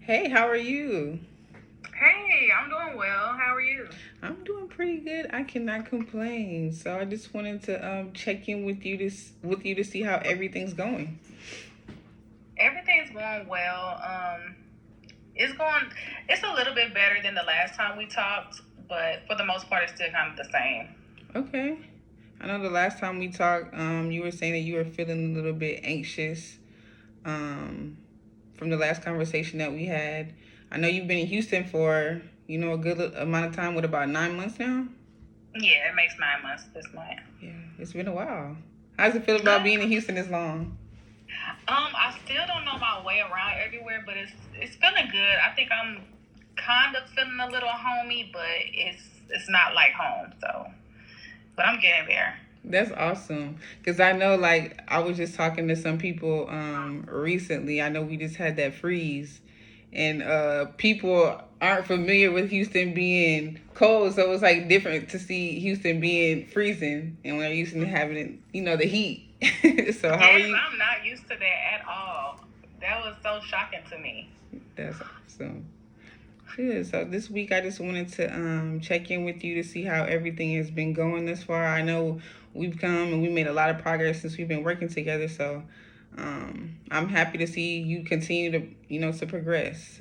Hey, how are you? Hey, I'm doing well. How are you? I'm doing pretty good. I cannot complain. So I just wanted to check in with you to see how everything's going. Everything's going well. It's going. It's a little bit better than the last time we talked, but for the most part, it's still kind of the same. Okay. I know the last time we talked, you were saying that you were feeling a little bit anxious um, from the last conversation that we had. I know you've been in Houston for a good amount of time. What, about 9 months now? Yeah, it makes 9 months this month. Yeah, it's been a while. How's it feel about Uh, being in Houston this long? I still don't know my way around everywhere, but it's feeling good. I think I'm kind of feeling a little homey, but it's not like home. So, but I'm getting there. That's awesome. Because I know, like, I was just talking to some people recently. I know we just had that freeze, and people aren't familiar with Houston being cold. So it's like different to see Houston being freezing, and we're used to having, the heat. So, how are Yes, you? I'm not used to that at all. That was so shocking to me. That's awesome. Good. So this week I just wanted to check in with you to see how everything has been going this far. I know we've come and we made a lot of progress since we've been working together. So I'm happy to see you continue to to progress.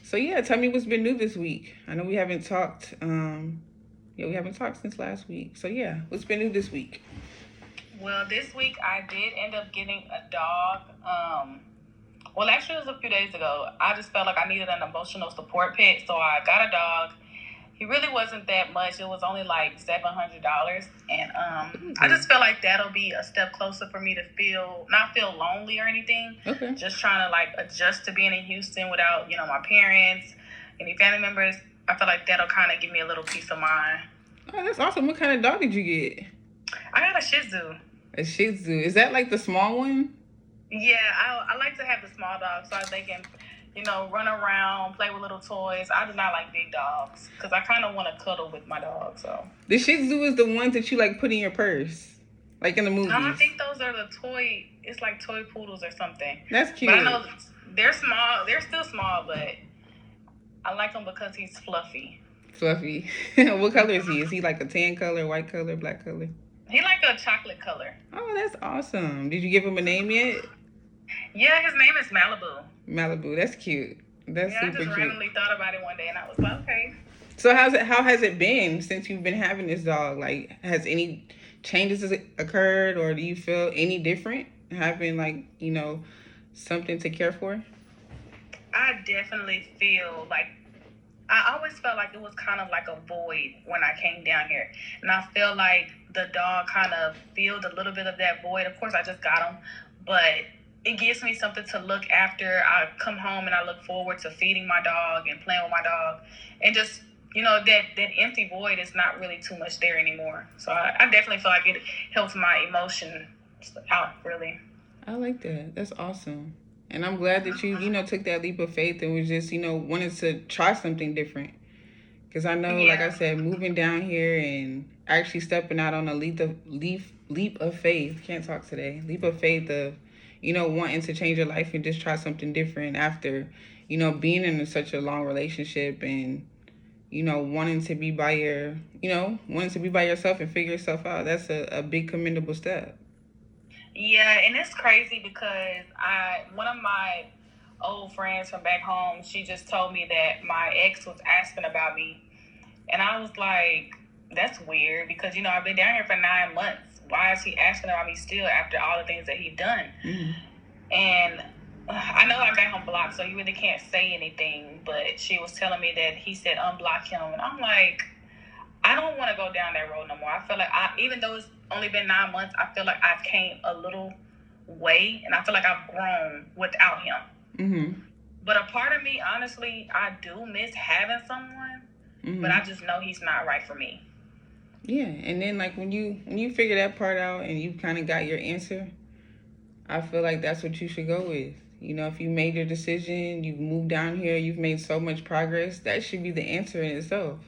So yeah, tell me what's been new this week. I know we haven't talked. Yeah, we haven't talked since last week. So yeah, what's been new this week? Well, this week I did end up getting a dog. Well, actually, it was a few days ago. I just felt like I needed an emotional support pet, so I got a dog. He really wasn't that much. It was only like $700, and I Ooh. just feel like that'll be a step closer for me to feel not feel lonely or anything. Okay. Just trying to like adjust to being in Houston without my parents, any family members. I feel like that'll kind of give me a little peace of mind. Oh, that's awesome. What kind of dog did you get? I got a Shih Tzu. A Shih Tzu. Is that like the small one? Yeah, I like to have the small dogs so they can, run around, play with little toys. I do not like big dogs because I kind of want to cuddle with my dog. So The Shih Tzu is the ones that you like put in your purse, like in the I movies. think those are the toy. It's like toy poodles or something. That's But I cute. know they're small. They're still small, but I like him because he's fluffy. Fluffy. What color is he? Is he like a tan color, white color, black color? He like a chocolate color. Oh, that's awesome. Did you give him a name yet? Yeah, his name is Malibu. Malibu. That's cute. That's Yeah, I super just cute. randomly thought about it one day and I was like, okay. So how has it been since you've been having this dog? Like, has any changes occurred, or do you feel any different having, like, something to care for? I definitely feel like I always felt like it was kind of like a void when I came down here. And I feel like the dog kind of filled a little bit of that void. Of course, I just got him, but it gives me something to look after. I come home and I look forward to feeding my dog and playing with my dog. And just, that empty void is not really too much there anymore. So I definitely feel like it helps my emotion out, really. I like that. That's awesome. And I'm glad that you took that leap of faith and was just, wanted to try something different. Because I know, like I Yeah. said, moving down here and actually stepping out on a leap of faith, can't talk today, leap of faith of, wanting to change your life and just try something different after, being in such a long relationship and, wanting to be by wanting to be by yourself and figure yourself out. That's a big commendable step. Yeah, and it's crazy because one of my old friends from back home, she just told me that my ex was asking about me, and I was like, that's weird because I've been down here for 9 months. Why is he asking about me still after all the things that he's done? Mm-hmm. And I know I got him blocked, so you really can't say anything. But she was telling me that he said unblock him, and I'm like, I don't want to go down that road no more. I feel like even though it's only been 9 months, I feel like I've came a little way, and I feel like I've grown without him. Mm-hmm. But a part of me, honestly, I do miss having someone, but Mm-hmm. I just know he's not right for me. Yeah, and then like when you figure that part out and you kind of got your answer, I feel like that's what you should go with. If you made your decision, you've moved down here, you've made so much progress, that should be the answer in itself.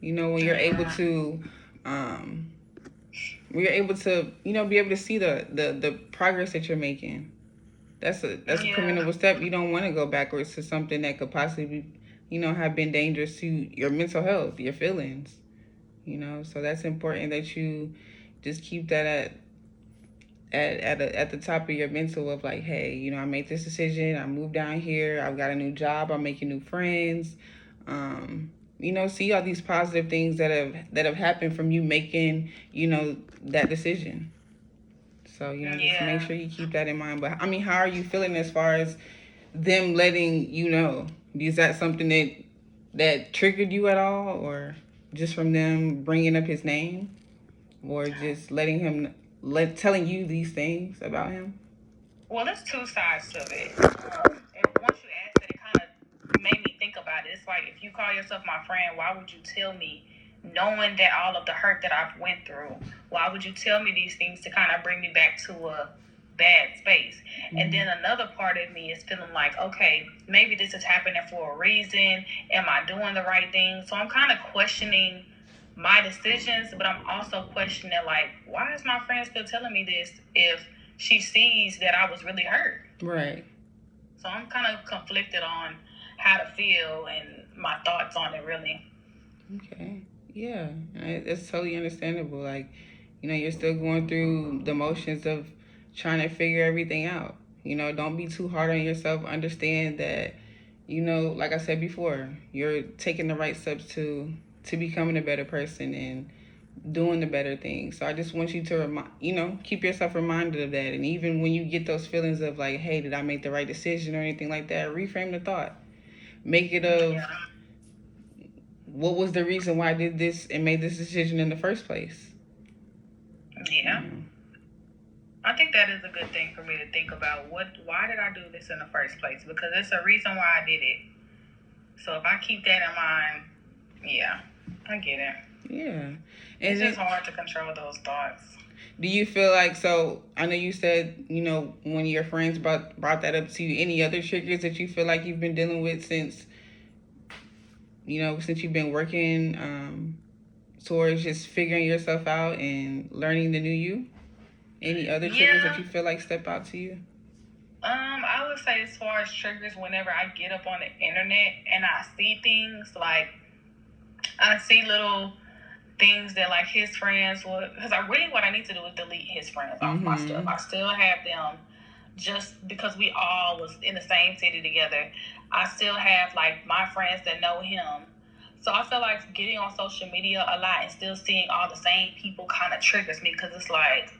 When you're able Yeah. to, um, when you're able to, be able to see the progress that you're making. That's a Yeah. commendable step. You don't want to go backwards to something that could possibly, have been dangerous to your mental health, your feelings. So that's important that you just keep that at the top of your mental of like, hey, I made this decision. I moved down here. I've got a new job. I'm making new friends. See all these positive things that have happened from you making that decision. So just make Yeah. sure you keep that in mind. But I mean, how are you feeling as far as them letting you know? Is that something that triggered you at all, or just from them bringing up his name, or just letting him telling you these things about him? Well, there's two sides to it. And once you asked it, it kind of made me think about it. It's like if you call yourself my friend, why would you tell me, knowing that all of the hurt that I've went through? Why would you tell me these things to kind of bring me back to a bad space? Mm-hmm. And then another part of me is feeling like, okay, maybe this is happening for a reason. Am I doing the right thing? So I'm kind of questioning my decisions, but I'm also questioning like, why is my friend still telling me this if she sees that I was really hurt? Right. So I'm kind of conflicted on how to feel and my thoughts on it, really. Okay. Yeah, it's totally understandable. Like, you're still going through the motions of trying to figure everything out. Don't be too hard on yourself. Understand that, like I said before, you're taking the right steps to becoming a better person and doing the better things. So I just want you to keep yourself reminded of that. And even when you get those feelings of like, hey, did I make the right decision or anything like that, reframe the thought. Make it of what was the reason why I did this and made this decision in the first place. Yeah. I think that is a good thing for me to think about. Why did I do this in the first place? Because it's a reason why I did it. So if I keep that in mind, yeah, I get it. Yeah. And it's just hard to control those thoughts. Do you feel like, so I know you said, when your friends brought that up to you, any other triggers that you feel like you've been dealing with since you've been working towards just figuring yourself out and learning the new you? Any other triggers that you feel like step out to you? I would say as far as triggers, whenever I get up on the internet and I see things like, I see little things that like his friends would, because what I need to do is delete his friends off my stuff. I still have them just because we all was in the same city together. I still have like my friends that know him. So I feel like getting on social media a lot and still seeing all the same people kind of triggers me because it's like,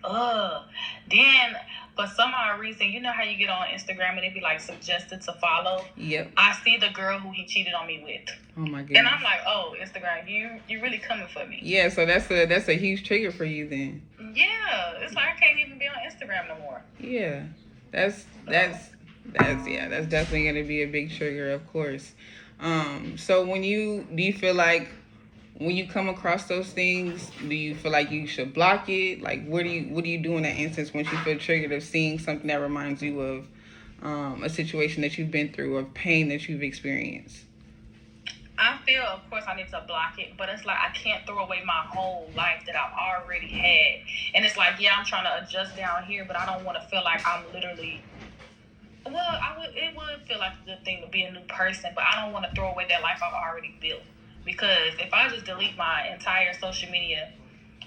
Then, for some odd reason, you know how you get on Instagram and it be like suggested to follow? Yep. I see the girl who he cheated on me with. Oh my goodness. And I'm like, oh, Instagram, you really coming for me. Yeah, so that's a huge trigger for you then. Yeah, it's like I can't even be on Instagram no more. Yeah. That's definitely gonna be a big trigger, of course. So do you feel like when you come across those things, do you feel like you should block it? Like, what do you do in that instance once you feel triggered of seeing something that reminds you of a situation that you've been through or pain that you've experienced? I feel, of course, I need to block it, but it's like I can't throw away my whole life that I've already had. And it's like, yeah, I'm trying to adjust down here, but I don't want to feel like I'm literally. Well, it would feel like a good thing to be a new person, but I don't want to throw away that life I've already built. Because if I just delete my entire social media,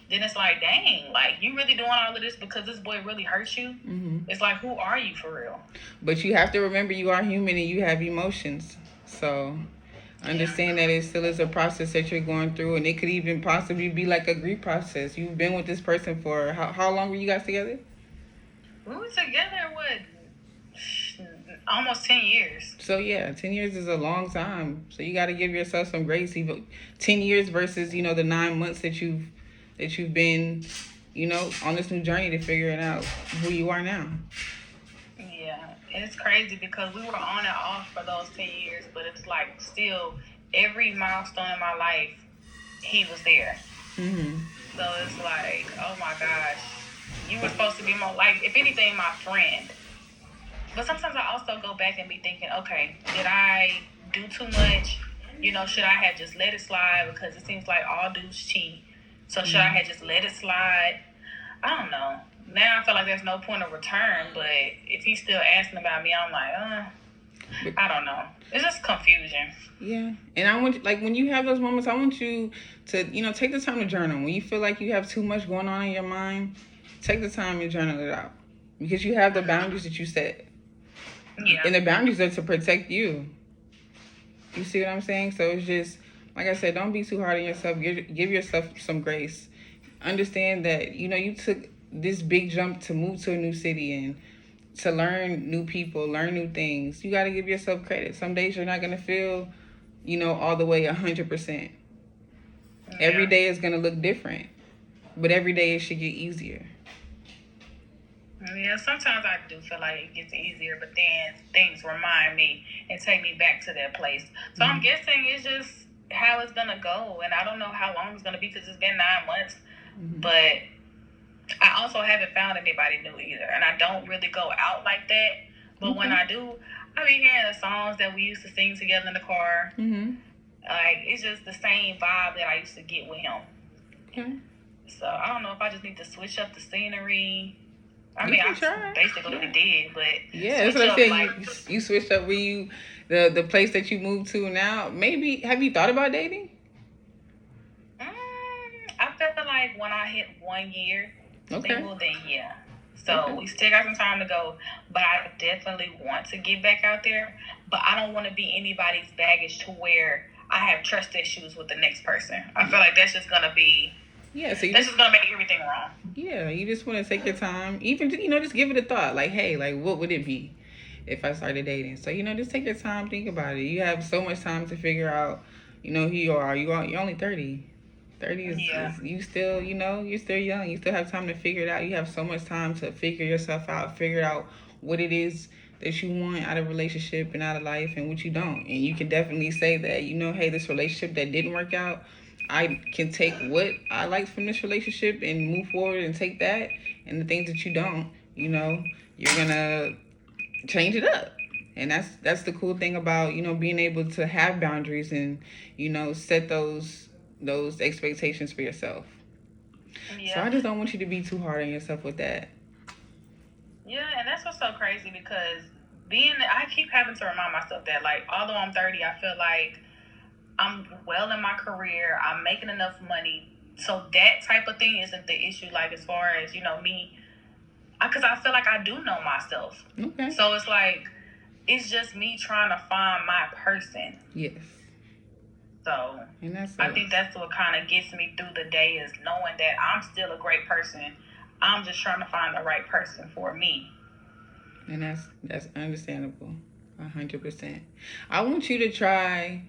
then it's like, dang, like you really doing all of this because this boy really hurt you? Mm-hmm. It's like, who are you for real? But you have to remember you are human and you have emotions. So understand that it still is a process that you're going through, and it could even possibly be like a grief process. You've been with this person for how long were you guys together? We were together, almost 10 years. So yeah, 10 years is a long time. So you got to give yourself some grace. 10 years versus the 9 months that you've been on this new journey to figuring out who you are now. Yeah, it's crazy because we were on and off for those 10 years, but it's like still every milestone in my life, he was there. Mm-hmm. So it's like, oh my gosh, you were supposed to be more, like, if anything, my friend. But sometimes I also go back and be thinking, okay, did I do too much? Should I have just let it slide? Because it seems like all dudes cheat. So should I have just let it slide? I don't know. now I feel like there's no point of return. But if he's still asking about me, I'm like, I don't know. It's just confusion. Yeah, and I want, like, when you have those moments, I want you to, take the time to journal. When you feel like you have too much going on in your mind, take the time and journal it out, because you have the boundaries that you set, Yeah. and the boundaries are to protect you. You see what I'm saying? So it's just, like I said, don't be too hard on yourself. Give yourself some grace. Understand that you took this big jump to move to a new city and to learn new people, learn new things. You got to give yourself credit. Some days you're not gonna feel all the way 100%. Yeah. Every day is gonna look different, but every day it should get easier. Yeah, sometimes I do feel like it gets easier, but then things remind me and take me back to that place. So I'm guessing it's just how it's gonna go, and I don't know how long it's gonna be because it's been 9 months. But I also haven't found anybody new either, and I don't really go out like that. But when I do, I be hearing the songs that we used to sing together in the car. Like, it's just the same vibe that I used to get with him. Okay. So I don't know if I just need to switch up the scenery. I mean, I basically did, but yeah, that's what I said. Like, you switched up the place that you moved to now. Maybe have you thought about dating? I feel like when I hit 1 year, then yeah. So we still got some time to go, but I definitely want to get back out there. But I don't want to be anybody's baggage to where I have trust issues with the next person. I feel like that's just gonna be. Yeah, so that's just gonna make everything wrong. Yeah, you just want to take your time, even just give it a thought. Like, hey, like, what would it be if I started dating? So just take your time, think about it. You have so much time to figure out, who you are. You're only 30. 30 is you still, you're still young. You still have time to figure it out. You have so much time to figure yourself out, figure out what it is that you want out of a relationship and out of life, and what you don't. And you can definitely say that, hey, this relationship that didn't work out, I can take what I like from this relationship and move forward and take that, and the things that you don't, you're gonna change it up. And that's the cool thing about being able to have boundaries and set those expectations for yourself. Yeah. So I just don't want you to be too hard on yourself with that. Yeah, and that's what's so crazy because I keep having to remind myself that, like, although I'm 30, I feel like I'm well in my career. I'm making enough money. So that type of thing isn't the issue, like, as far as, me. Because I feel like I do know myself. Okay. So it's like, it's just me trying to find my person. Yes. So I think that's what kind of gets me through the day, is knowing that I'm still a great person. I'm just trying to find the right person for me. And that's understandable, 100%. I want you to try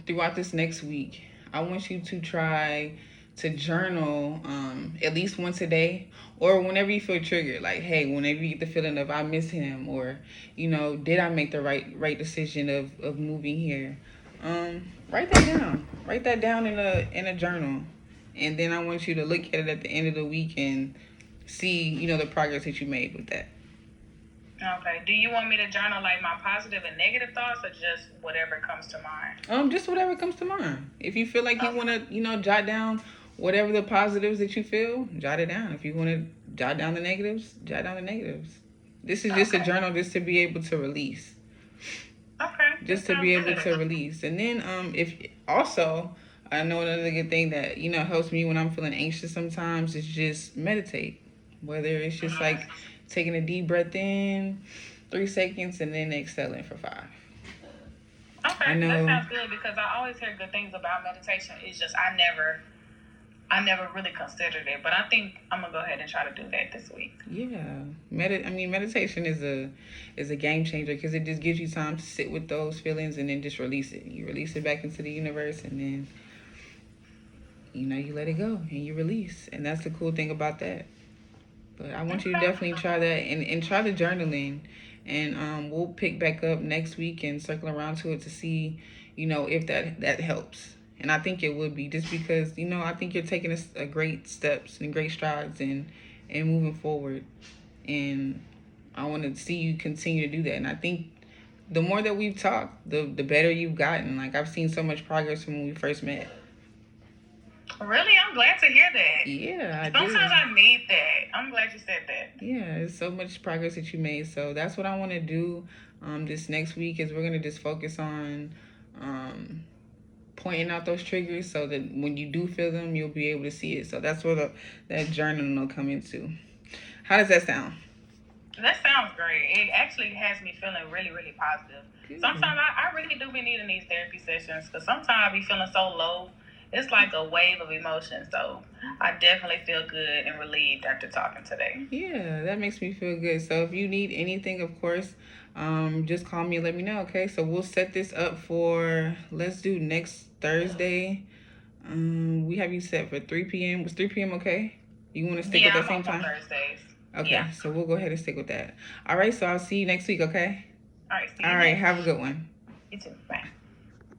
throughout this next week. I want you to try to journal at least once a day, or whenever you feel triggered. Like, hey, whenever you get the feeling of I miss him, or did I make the right decision of moving here? Write that down. Write that down in a journal, and then I want you to look at it at the end of the week and see the progress that you made with that. Okay. Do you want me to journal like my positive and negative thoughts, or just whatever comes to mind? Just whatever comes to mind. If you feel like you want to, jot down whatever the positives that you feel, jot it down. If you want to jot down the negatives, jot down the negatives. This is just a journal just to be able to release. Okay. Just to be able to release. And then if also, I know another good thing that helps me when I'm feeling anxious sometimes is just meditate. Whether it's just like taking a deep breath in 3 seconds and then exhaling for 5. Okay, I know. That sounds good, because I always hear good things about meditation. It's just I never really considered it, but I think I'm gonna go ahead and try to do that this week. Yeah, meditation is a game changer, because it just gives you time to sit with those feelings and then just release it. You release it back into the universe, and then you let it go and you release, and that's the cool thing about that. But I want you to definitely try that, and try the journaling, and we'll pick back up next week and circle around to it to see if that helps. And I think it would be, just because, I think you're taking a great steps and great strides and moving forward. And I want to see you continue to do that. And I think the more that we've talked, the better you've gotten. Like, I've seen so much progress from when we first met. Really? I'm glad to hear that. Yeah, I Sometimes do. I need that. I'm glad you said that. Yeah, there's so much progress that you made. So that's what I want to do this next week is we're going to just focus on pointing out those triggers so that when you do feel them, you'll be able to see it. So that's where that journaling will come into. How does that sound? That sounds great. It actually has me feeling really, really positive. Good. Sometimes I really do be needing these therapy sessions because sometimes I be feeling so low. It's like a wave of emotion. So I definitely feel good and relieved after talking today. Yeah, that makes me feel good. So if you need anything, of course, just call me and let me know, okay? So we'll set this up for, let's do next Thursday. We have you set for 3 p.m. Was 3 p.m. okay? You want to stick with that same time? On Thursdays. Okay, yeah. So we'll go ahead and stick with that. All right, so I'll see you next week, okay? All right, see you All right, next. have a good one. You too. Bye.